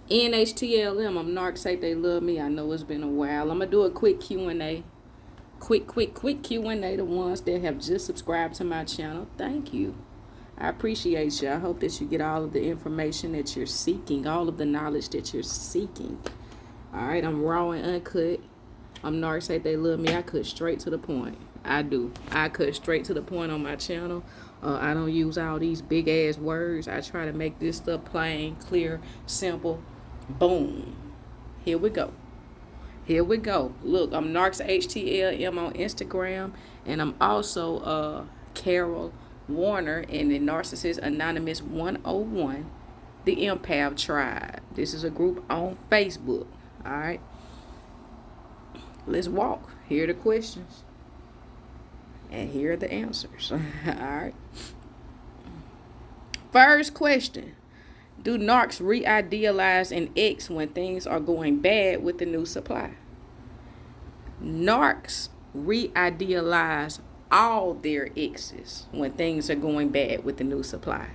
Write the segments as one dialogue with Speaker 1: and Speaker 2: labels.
Speaker 1: NHTLM, I'm Narc, say they love me. I know it's been a while. I'm going to do a quick Q&A. Quick Q&A. The ones that have just subscribed to my channel. Thank you. I appreciate you. I hope that you get all of the information that you're seeking. All of the knowledge that you're seeking. Alright, I'm raw and uncut. I'm Narc, say they love me. I cut straight to the point. I do. I cut straight to the point on my channel. I don't use all these big ass words. I try to make this stuff plain, clear, simple. Boom. Here we go. Here we go. Look, I'm Narcs HTLM on Instagram, and I'm also Carol Warner in the Narcissist Anonymous 101, the Empath Tribe. This is a group on Facebook. All right. Let's walk. Here are the questions, and here are the answers. All right. First question. Do narcs re-idealize an ex when things are going bad with the new supply? Narcs re-idealize all their exes when things are going bad with the new supply.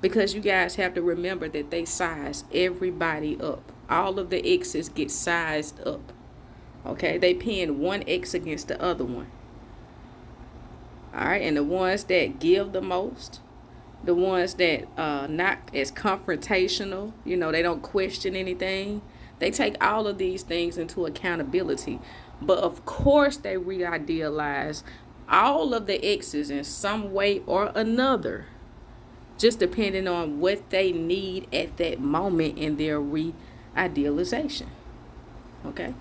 Speaker 1: Because you guys have to remember that they size everybody up. All of the exes get sized up. Okay, they pin one ex against the other one. All right, and the ones that give the most, the ones that not as confrontational, they don't question anything. They take all of these things into accountability. But of course they re-idealize all of the exes in some way or another, just depending on what they need at that moment in their re-idealization. Okay?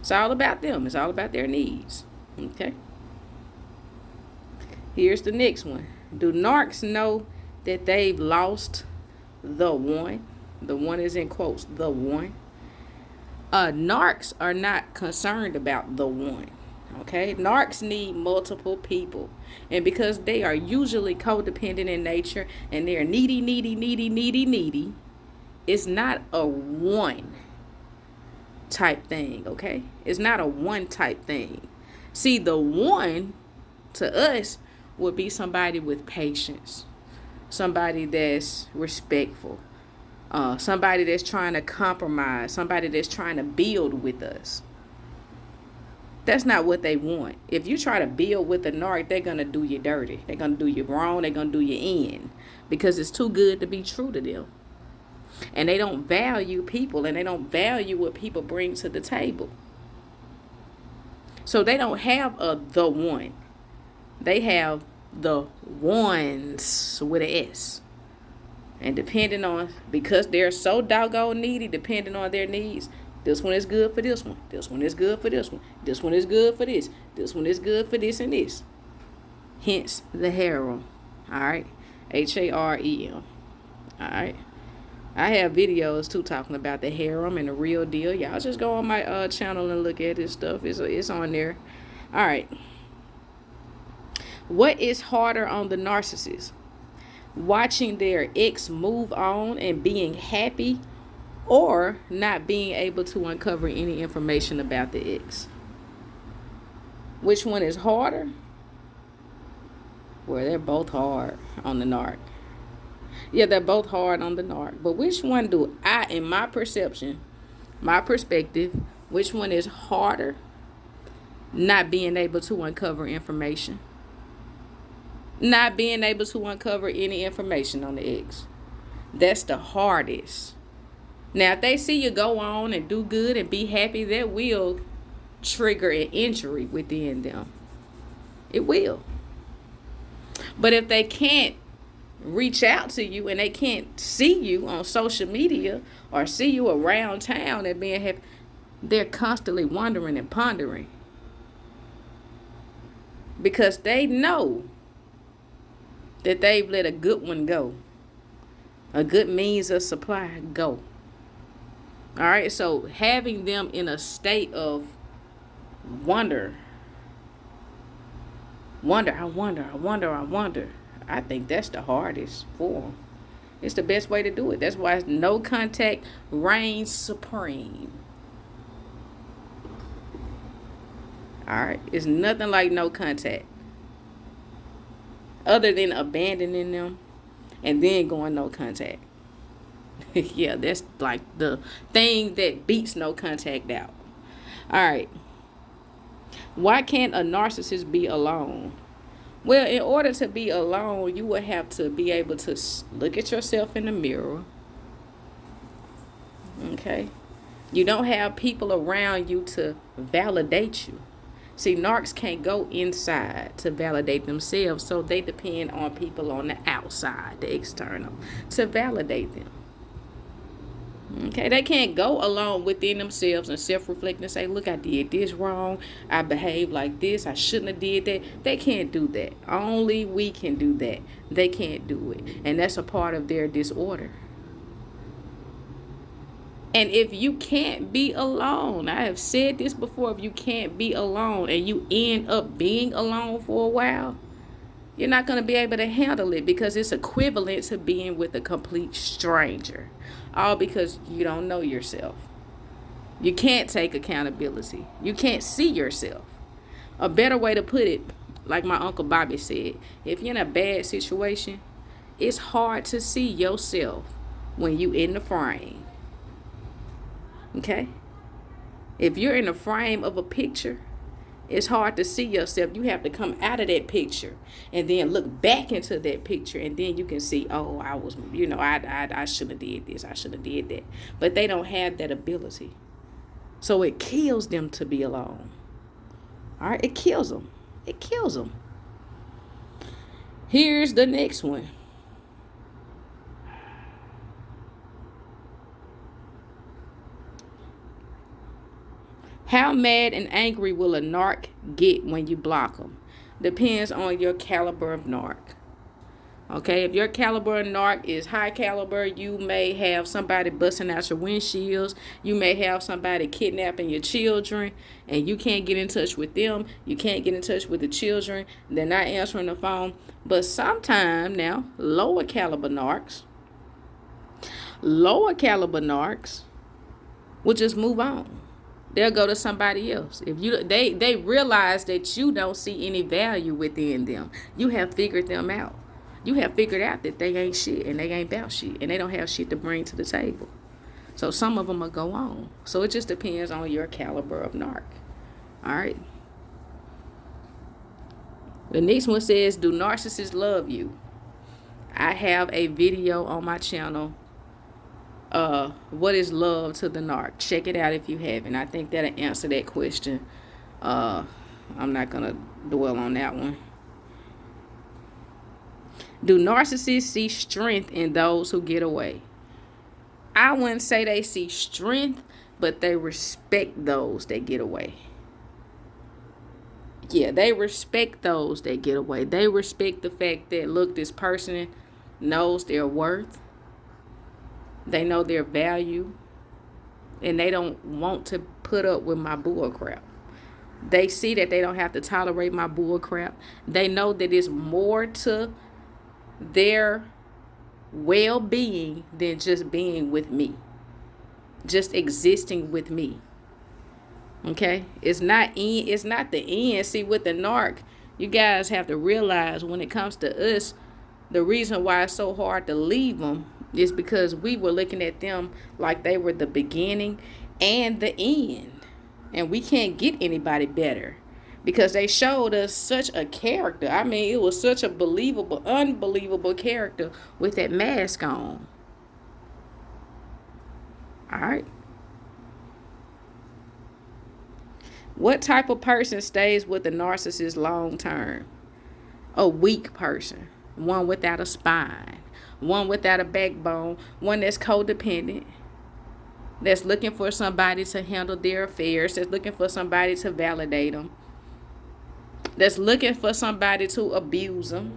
Speaker 1: It's all about them. It's all about their needs. Okay? Here's the next one. Do narcs know that they've lost the one? The one is in quotes, the one. Narcs are not concerned about the one. Okay? Narcs need multiple people. And because they are usually codependent in nature and they're needy, it's not a one type thing, okay? It's not a one type thing. See, the one to us would be somebody with patience, somebody that's respectful, somebody that's trying to compromise, somebody that's trying to build with us. That's not what they want. If you try to build with a narc, they're going to do you dirty. They're going to do you wrong. They're going to do you in because it's too good to be true to them. And they don't value people, and they don't value what people bring to the table. So they don't have the one. They have the ones with an S. And depending on, because they're so doggone needy, depending on their needs, this one is good for this one. This one is good for this one. This one is good for this. This one is good for this and this. Hence the harem. All right. HAREM. All right. I have videos too talking about the harem and the real deal. Y'all just go on my channel and look at this stuff. It's on there. All right. What is harder on the narcissist? Watching their ex move on and being happy, or not being able to uncover any information about the ex? Which one is harder? Well, they're both hard on the narc. Yeah, they're both hard on the narc. But which one do I, in my perception, my perspective, which one is harder? Not being able to uncover information. Not being able to uncover any information on the ex. That's the hardest. Now, if they see you go on and do good and be happy, that will trigger an injury within them. It will. But if they can't reach out to you and they can't see you on social media or see you around town and being happy, they're constantly wondering and pondering. Because they know that they've let a good one go. A good means of supply go. All right, so having them in a state of wonder. I wonder. I think that's the hardest for them. It's the best way to do it. That's why no contact reigns supreme. All right, it's nothing like no contact. Other than abandoning them and then going no contact. Yeah, that's like the thing that beats no contact out. All right. Why can't a narcissist be alone? Well, in order to be alone, you would have to be able to look at yourself in the mirror. Okay? You don't have people around you to validate you. See, narcs can't go inside to validate themselves, so they depend on people on the outside, the external, to validate them. Okay, they can't go alone within themselves and self-reflect and say, look, I did this wrong. I behaved like this. I shouldn't have did that. They can't do that. Only we can do that. They can't do it. And that's a part of their disorder. And if you can't be alone, I have said this before, if you can't be alone and you end up being alone for a while, you're not going to be able to handle it, because it's equivalent to being with a complete stranger. All because you don't know yourself. You can't take accountability. You can't see yourself. A better way to put it, like my Uncle Bobby said, if you're in a bad situation, it's hard to see yourself when you in the frame. Okay? If you're in the frame of a picture, it's hard to see yourself. You have to come out of that picture and then look back into that picture, and then you can see, oh, I was, I should have did this, I should have did that. But they don't have that ability. So it kills them to be alone. All right, it kills them. It kills them. Here's the next one. How mad and angry will a narc get when you block them? Depends on your caliber of narc. Okay, if your caliber of narc is high caliber, you may have somebody busting out your windshields. You may have somebody kidnapping your children, and you can't get in touch with them. You can't get in touch with the children. They're not answering the phone. But sometimes now, lower caliber narcs will just move on. They'll go to somebody else. If they realize that you don't see any value within them. You have figured them out. You have figured out that they ain't shit, and they ain't about shit, and they don't have shit to bring to the table. So some of them will go on. So it just depends on your caliber of narc. All right. The next one says, do narcissists love you? I have a video on my channel. What is love to the narc? Check it out if you haven't. I think that'll answer that question. I'm not gonna dwell on that one. Do narcissists see strength in those who get away? I wouldn't say they see strength, but they respect those that get away. Yeah, they respect those that get away. They respect the fact that, look, this person knows their worth. They know their value, and they don't want to put up with my bull crap. They see that they don't have to tolerate my bull crap. They know that it's more to their well-being than just being with me, just existing with me. Okay, it's not the end. See, with the narc, you guys have to realize, when it comes to us, the reason why it's so hard to leave them is because we were looking at them like they were the beginning and the end. And we can't get anybody better, because they showed us such a character. I mean, it was such a unbelievable character with that mask on. All right. What type of person stays with a narcissist long term? A weak person. One without a spine. One without a backbone. One that's codependent. That's looking for somebody to handle their affairs. That's looking for somebody to validate them. That's looking for somebody to abuse them.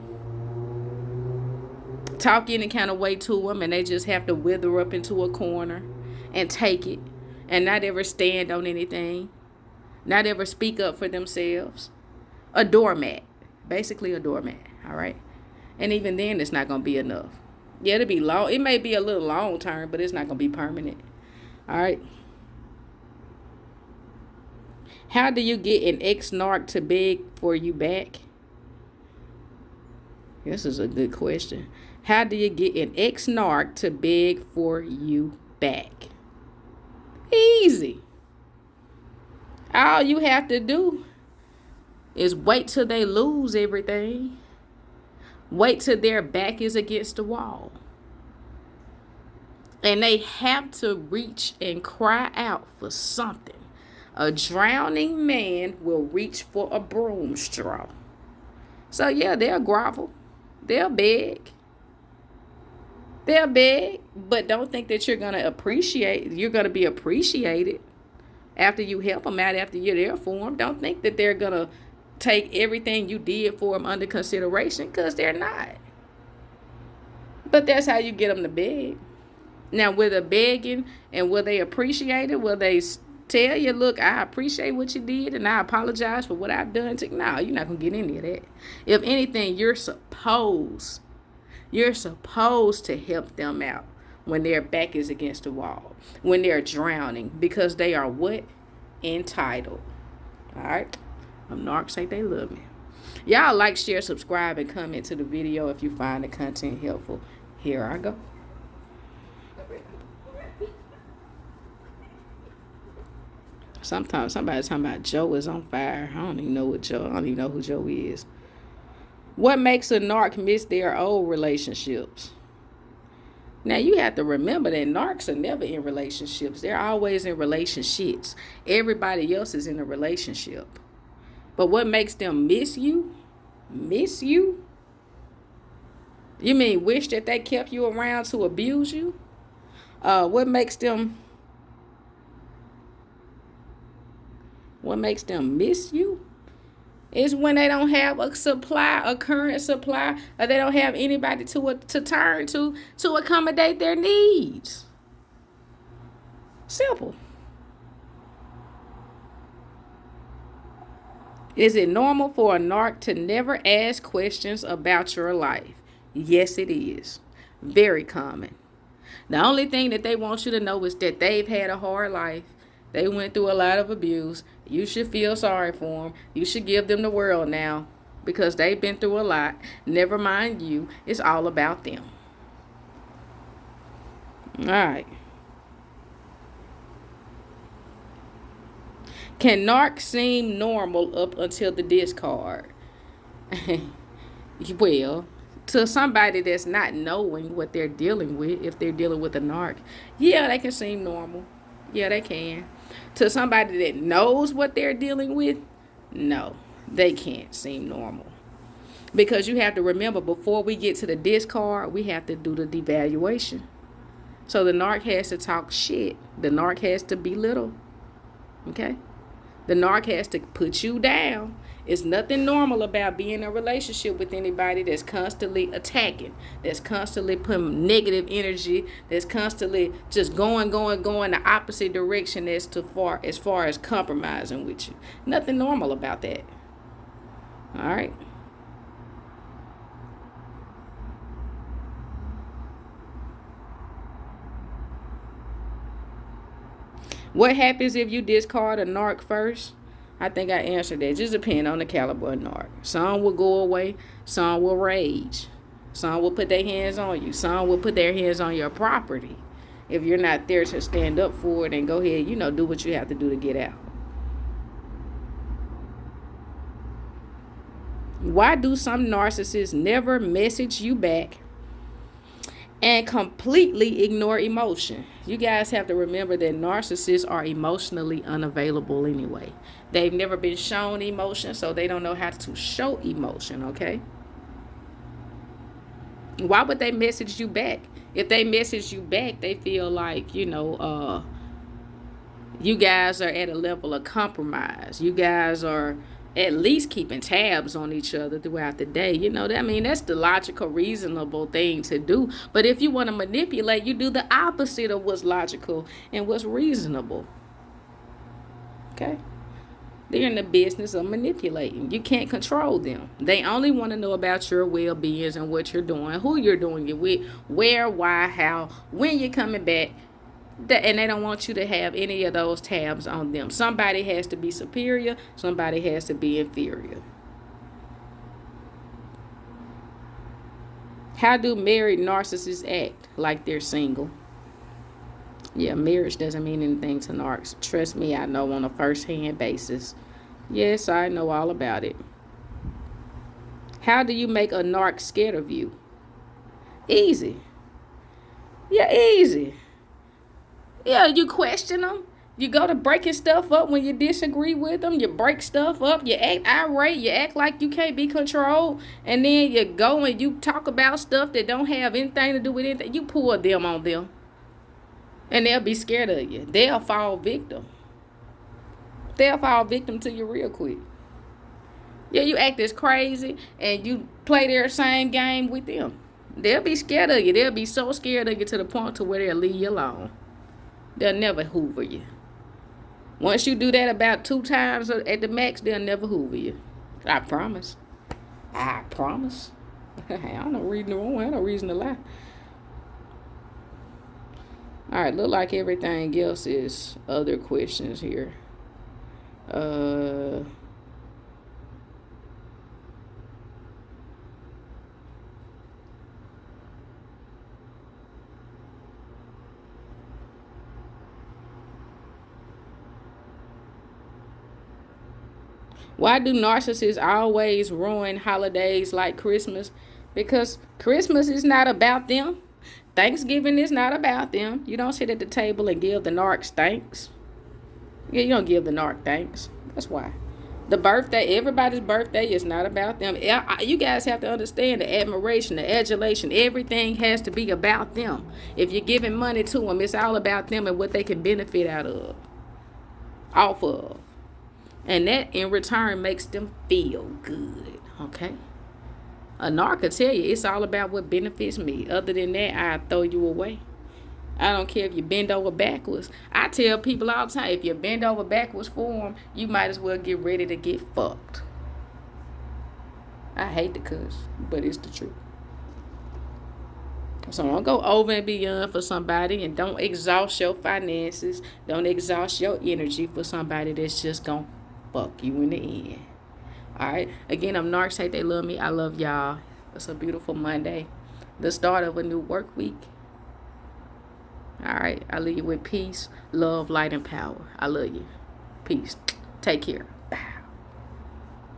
Speaker 1: Talk any kind of way to them, and they just have to wither up into a corner and take it and not ever stand on anything. Not ever speak up for themselves. A doormat. Basically a doormat. All right. And even then, it's not going to be enough. Yeah, it'll be long. It may be a little long term, but it's not going to be permanent. All right. How do you get an ex-narc to beg for you back? This is a good question. How do you get an ex-narc to beg for you back? Easy. All you have to do is wait till they lose everything. Wait till their back is against the wall. And they have to reach and cry out for something. A drowning man will reach for a broom straw. So yeah, they'll grovel. They'll beg. They'll beg, but don't think that you're going to be appreciated after you help them out, after you're there for them. Don't think that they're going to take everything you did for them under consideration, because they're not. But that's how you get them to beg. Now, with the begging, and will they appreciate it? Will they tell you, look, I appreciate what you did and I apologize for what I've done to? No, you're not going to get any of that. If anything, you're supposed to help them out when their back is against the wall, when they're drowning, because they are what? Entitled. All right? Narcs say they love me. Y'all like, share, subscribe, and comment to the video if you find the content helpful. Here I go. Sometimes somebody's talking about Joe is on fire. I don't even know who Joe is. What makes a narc miss their old relationships? Now, you have to remember that narcs are never in relationships. They're always in relationships. Everybody else is in a relationship. But what makes them miss you? Miss you? You mean wish that they kept you around to abuse you? What makes them miss you is when they don't have a current supply, or they don't have anybody to turn to accommodate their needs. Simple. Is it normal for a narc to never ask questions about your life? Yes, it is. Very common. The only thing that they want you to know is that they've had a hard life. They went through a lot of abuse. You should feel sorry for them. You should give them the world now, because they've been through a lot. Never mind you. It's all about them. All right. Can narcs seem normal up until the discard? Well, to somebody that's not knowing what they're dealing with, if they're dealing with a narc, yeah, they can seem normal. Yeah, they can. To somebody that knows what they're dealing with, no, they can't seem normal. Because you have to remember, before we get to the discard, we have to do the devaluation. So the narc has to talk shit. The narc has to belittle. Okay? The narc has to put you down. It's nothing normal about being in a relationship with anybody that's constantly attacking, that's constantly putting negative energy, that's constantly just going the opposite direction as far as compromising with you. Nothing normal about that. All right. What happens if you discard a narc first? I think I answered that. Just depend on the caliber of narc. Some will go away. Some will rage. Some will put their hands on you. Some will put their hands on your property. If you're not there to stand up for it, and go ahead, do what you have to do to get out. Why do some narcissists never message you back and completely ignore emotion? You guys have to remember that narcissists are emotionally unavailable anyway. They've never been shown emotion, so they don't know how to show emotion, okay? Why would they message you back? If they message you back, they feel like, you guys are at a level of compromise. You guys are at least keeping tabs on each other throughout the day. That's the logical, reasonable thing to do. But if you want to manipulate, you do the opposite of what's logical and what's reasonable. Okay? They're in the business of manipulating. You can't control them. They only want to know about your well-being and what you're doing, who you're doing it with, where, why, how, when you're coming back. And they don't want you to have any of those tabs on them. Somebody has to be superior. Somebody has to be inferior. How do married narcissists act like they're single? Yeah, marriage doesn't mean anything to narcs. Trust me, I know on a first-hand basis. Yes, I know all about it. How do you make a narc scared of you? Easy. Yeah, easy. Yeah, you question them. You go to breaking stuff up when you disagree with them. You break stuff up. You act irate. You act like you can't be controlled. And then you go and you talk about stuff that don't have anything to do with anything. You pull them on them. And they'll be scared of you. They'll fall victim. They'll fall victim to you real quick. Yeah, you act as crazy and you play their same game with them. They'll be scared of you. They'll be so scared of you to the point to where they'll leave you alone. They'll never hoover you. Once you do that about 2 times at the max, they'll never hoover you. I promise. I promise. I don't know reason to lie. I no reason to lie. All right, look like everything else is other questions here. Why do narcissists always ruin holidays like Christmas? Because Christmas is not about them. Thanksgiving is not about them. You don't sit at the table and give the narcs thanks. Yeah, you don't give the narc thanks. That's why. The birthday, everybody's birthday is not about them. You guys have to understand the admiration, the adulation. Everything has to be about them. If you're giving money to them, it's all about them and what they can benefit off of. And that, in return, makes them feel good, okay? A narc will tell you it's all about what benefits me. Other than that, I throw you away. I don't care if you bend over backwards. I tell people all the time, if you bend over backwards for them, you might as well get ready to get fucked. I hate to cuss, but it's the truth. So don't go over and beyond for somebody, and don't exhaust your finances. Don't exhaust your energy for somebody that's just going to fuck you in the end. All right. Again, I'm Narcs. Hate they love me. I love y'all. It's a beautiful Monday. The start of a new work week. All right. I leave you with peace, love, light, and power. I love you. Peace. Take care.